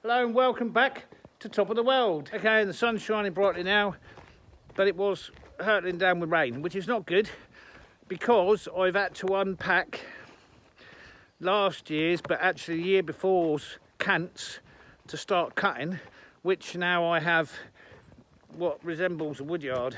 Hello and welcome back to Top of the World. Okay, the sun's shining brightly now, but it was hurtling down with rain, which is not good because I've had to unpack last year's, but actually the year before's cants to start cutting, which now I have what resembles a woodyard.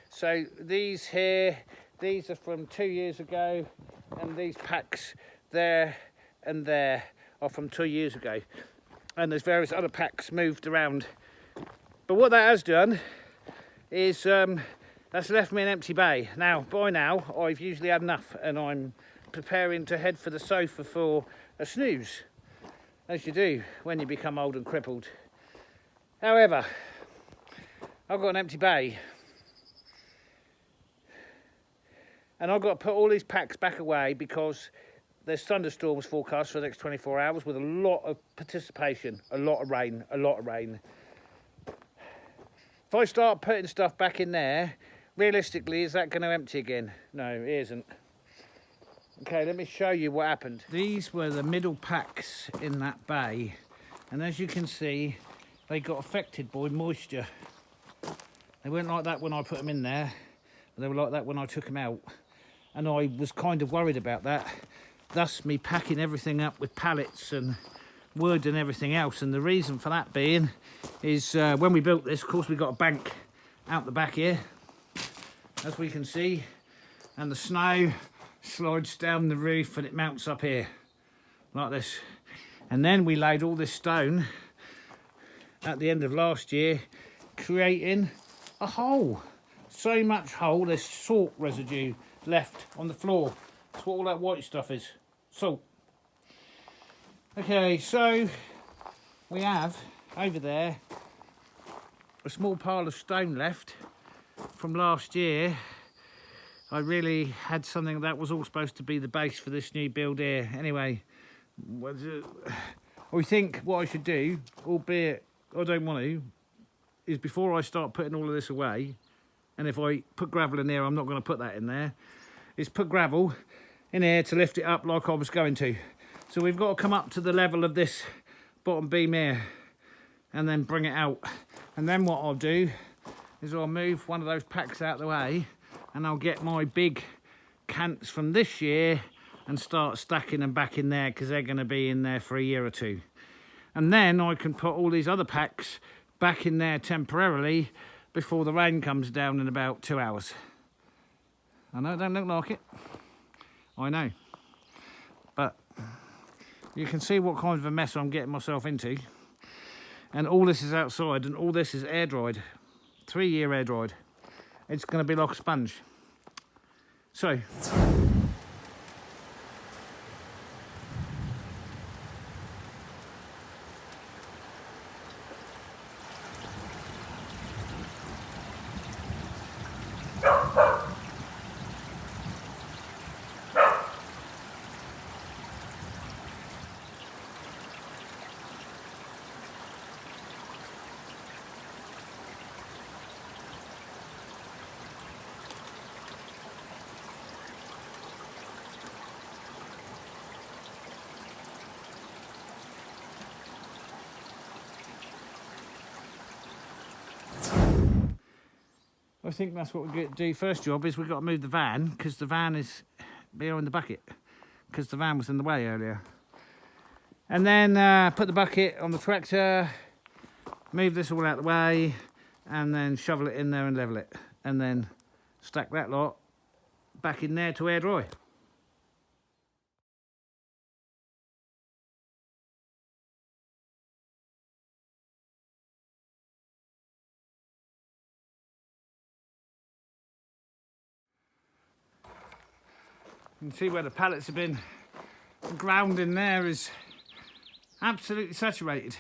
So these here, these are from 2 years ago, and these packs there and there are from 2 years ago. And there's various other packs moved around. But what that has done is that's left me an empty bay. Now, by now, I've usually had enough and I'm preparing to head for the sofa for a snooze, as you do when you become old and crippled. However, I've got an empty bay and I've got to put all these packs back away because there's thunderstorms forecast for the next 24 hours with a lot of participation, a lot of rain. If I start putting stuff back in there, realistically, is that going to empty again? No, it isn't. Okay, let me show you what happened. These were the middle packs in that bay, and as you can see, they got affected by moisture. They weren't like that when I put them in there, but they were like that when I took them out. And I was kind of worried about that. Thus me packing everything up with pallets and wood and everything else. And the reason for that being is when we built this, of course, we got a bank out the back here, as we can see, and the snow slides down the roof and it mounts up here like this. And then we laid all this stone at the end of last year, creating a hole. So much hole, there's salt residue left on the floor. That's what all that white stuff is, salt. Okay, so we have over there a small pile of stone left from last year. I really had something that was all supposed to be the base for this new build here. Anyway, I think what I should do, albeit I don't want to, is before I start putting all of this away, and if I put gravel in there, I'm not going to put that in there, is put gravel in here to lift it up like I was going to. So we've got to come up to the level of this bottom beam here and then bring it out. And then what I'll do is I'll move one of those packs out of the way and I'll get my big cants from this year and start stacking them back in there because they're going to be in there for a year or two. And then I can put all these other packs back in there temporarily before the rain comes down in about 2 hours. I know it don't look like it, I know, but you can see what kind of a mess I'm getting myself into. And all this is outside and all this is air dried, 3 year air dried. It's going to be like a sponge. So I think that's what we're going to do. First job is we've got to move the van because the van is behind the bucket because the van was in the way earlier. And then put the bucket on the tractor, move this all out of the way and then shovel it in there and level it. And then stack that lot back in there to air dry. You can see where the pallets have been ground in there is absolutely saturated.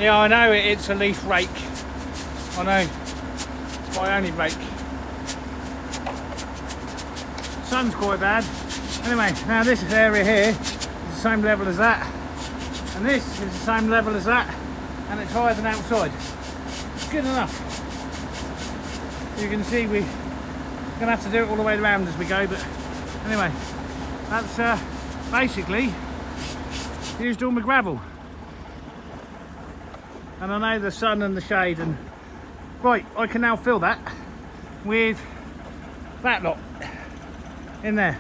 Yeah, I know it's a leaf rake. I know. It's my only rake. Sun's quite bad. Anyway, now this area here is the same level as that. And this is the same level as that. And it's higher than outside. It's good enough. You can see we're going to have to do it all the way around as we go. But anyway, that's basically used all my gravel. And I know the sun and the shade, and right, I can now fill that with that lot in there.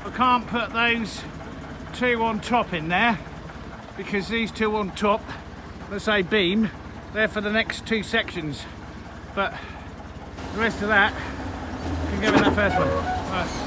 I can't put those two on top in there because these two on top, let's say beam, they're for the next two sections, but the rest of that can go in that first one. Right.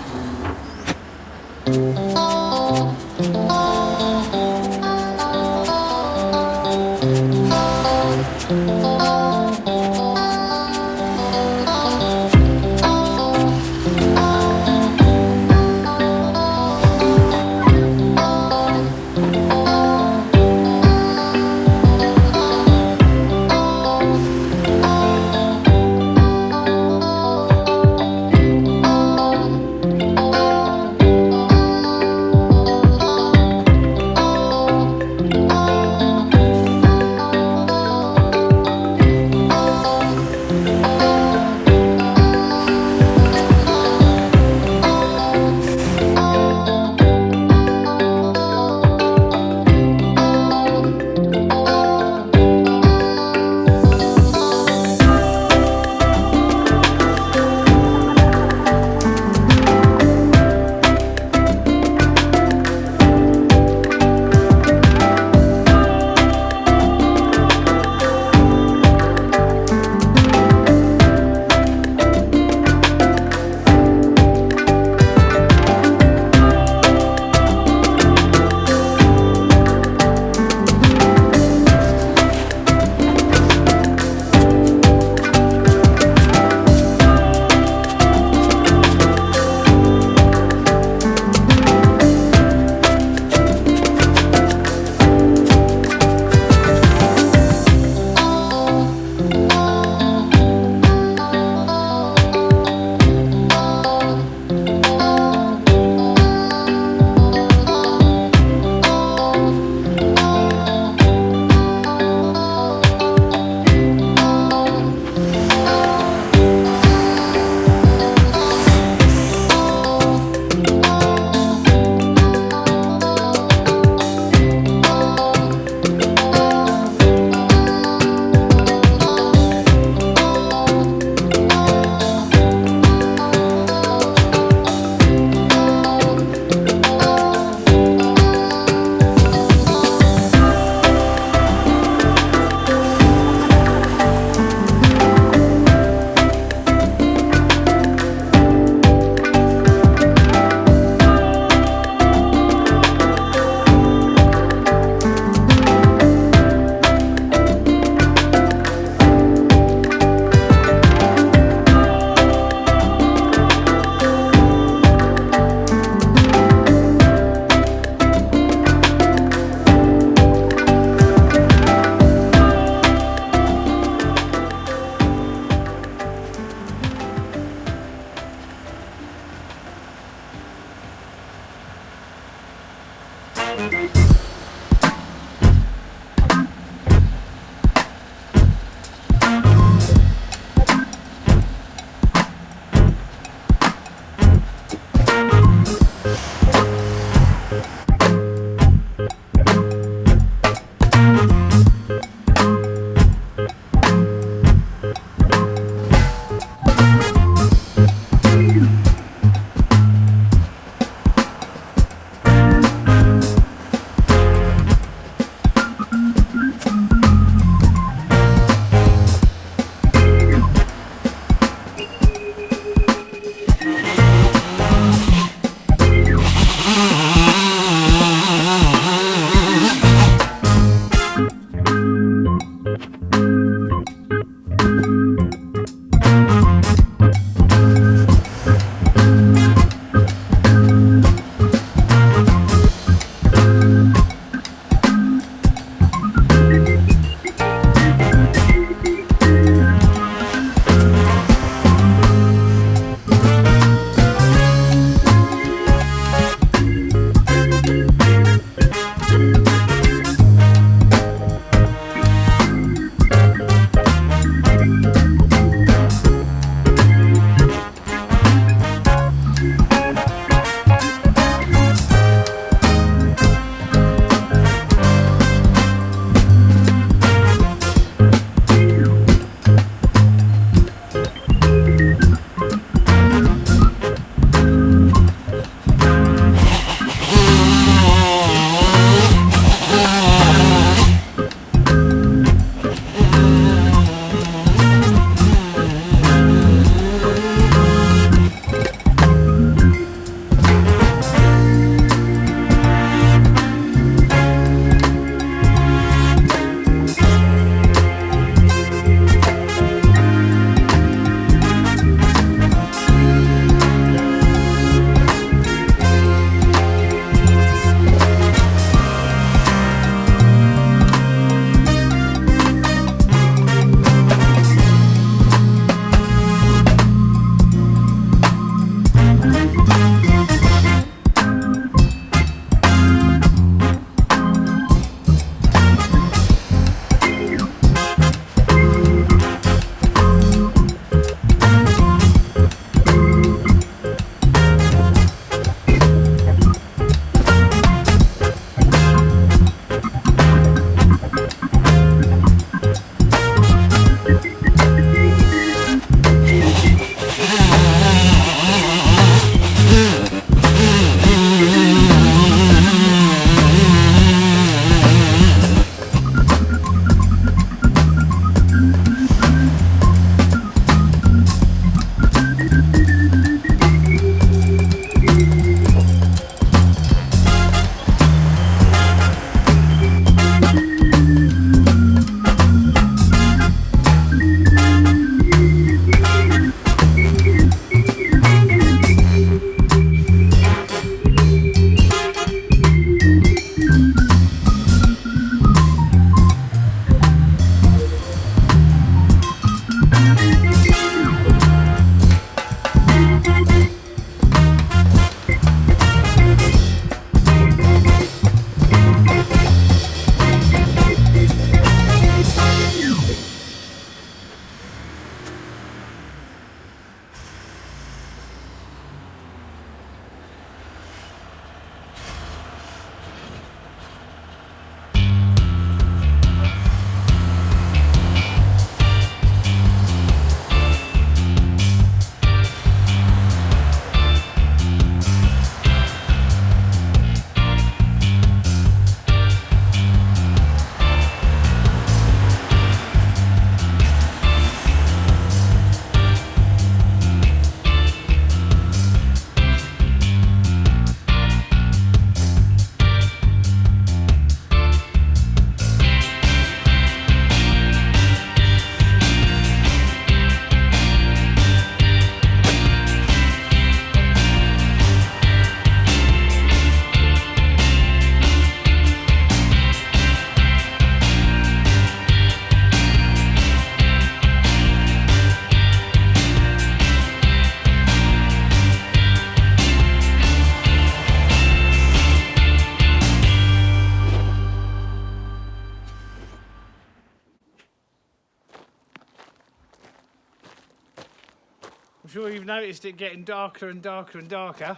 sure you've noticed it getting darker and darker and darker.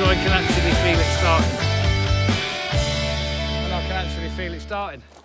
I can actually feel it starting. And I can actually feel it starting.